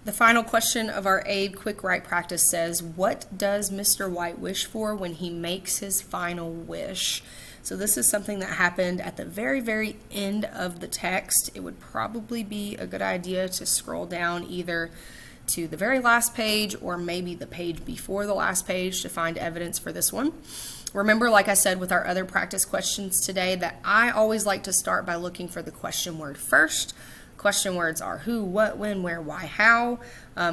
The final question of our ABE quick write practice says, what does Mr. White wish for when he makes his final wish? So this is something that happened at the very, very end of the text. It would probably be a good idea to scroll down either to the very last page or maybe the page before the last page to find evidence for this one. Remember, like I said with our other practice questions today, that I always like to start by looking for the question word first. Question words are who, what, when, where, why, how.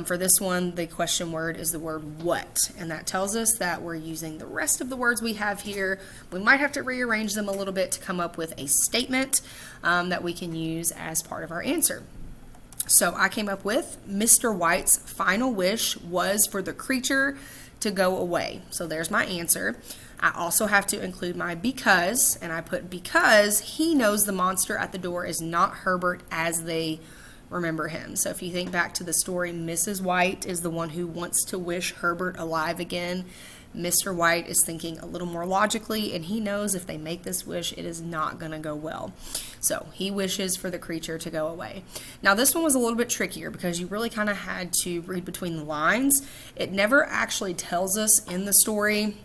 For this one, the question word is the word what, and that tells us that we're using the rest of the words we have here. We might have to rearrange them a little bit to come up with a statement that we can use as part of our answer. So I came up with Mr. White's final wish was for the creature to go away. So there's my answer. I also have to include my because, and I put because he knows the monster at the door is not Herbert as they remember him. So if you think back to the story, Mrs. White is the one who wants to wish Herbert alive again. Mr. White is thinking a little more logically, and he knows if they make this wish, it is not going to go well. So he wishes for the creature to go away. Now this one was a little bit trickier because you really kind of had to read between the lines. It never actually tells us in the story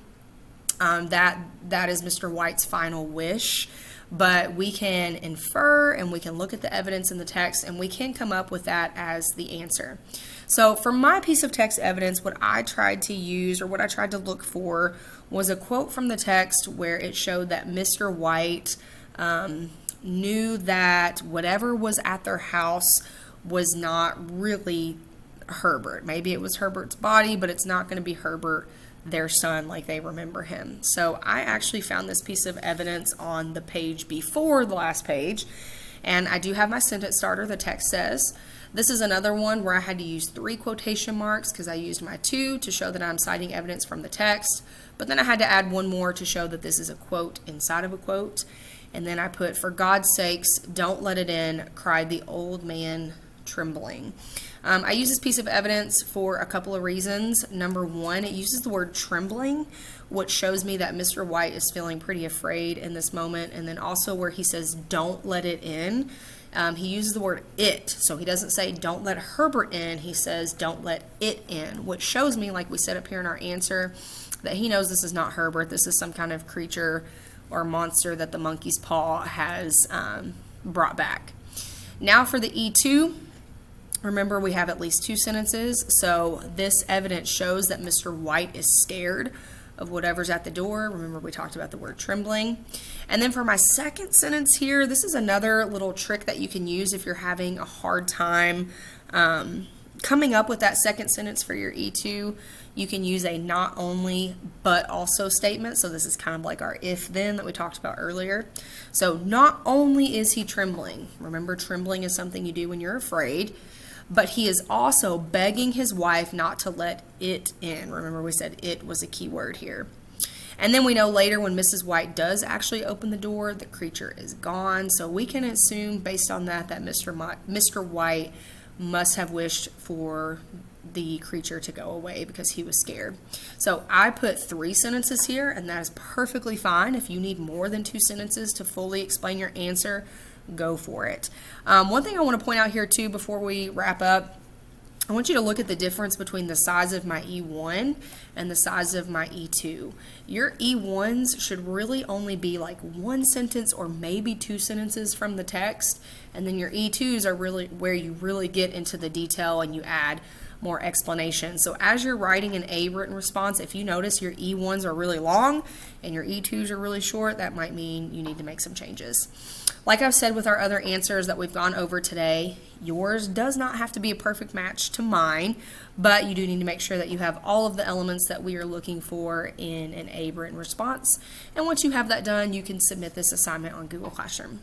that is Mr. White's final wish, but we can infer and we can look at the evidence in the text and we can come up with that as the answer. So for my piece of text evidence, what I tried to use or what I tried to look for was a quote from the text where it showed that Mr. White knew that whatever was at their house was not really Herbert. Maybe it was Herbert's body, but it's not going to be Herbert, their son, like they remember him. So I actually found this piece of evidence on the page before the last page, and I do have my sentence starter. The text says, this is another one where I had to use 3 quotation marks because I used my 2 to show that I'm citing evidence from the text, but then I had to add 1 more to show that this is a quote inside of a quote. And then I put, for God's sakes, don't let it in, cried the old man trembling. I use this piece of evidence for a couple of reasons. Number one, it uses the word trembling, which shows me that Mr. White is feeling pretty afraid in this moment. And then also where he says, don't let it in, he uses the word it. So he doesn't say, don't let Herbert in. He says, don't let it in, which shows me, like we said up here in our answer, that he knows this is not Herbert. This is some kind of creature or monster that the monkey's paw has brought back. Now for the E2. Remember, we have at least 2 sentences, so this evidence shows that Mr. White is scared of whatever's at the door. Remember, we talked about the word trembling. And then for my second sentence here, this is another little trick that you can use if you're having a hard time coming up with that second sentence for your E2. You can use a not only but also statement. So this is kind of like our if-then that we talked about earlier. So not only is he trembling, remember trembling is something you do when you're afraid, but he is also begging his wife not to let it in. Remember, we said it was a key word here. And then we know later when Mrs. White does actually open the door, the creature is gone. So we can assume based on that Mr. White must have wished for the creature to go away because he was scared. So I put 3 sentences here, and that is perfectly fine. If you need more than 2 sentences to fully explain your answer, go for it. One thing I want to point out here too before we wrap up, I want you to look at the difference between the size of my E1 and the size of my E2. Your E1s should really only be like 1 sentence or maybe 2 sentences from the text, and then your E2s are really where you really get into the detail and you add more explanation. So as you're writing an A written response, if you notice your E1s are really long and your E2s are really short, that might mean you need to make some changes. Like I've said with our other answers that we've gone over today, yours does not have to be a perfect match to mine, but you do need to make sure that you have all of the elements that we are looking for in an A written response. And once you have that done, you can submit this assignment on Google Classroom.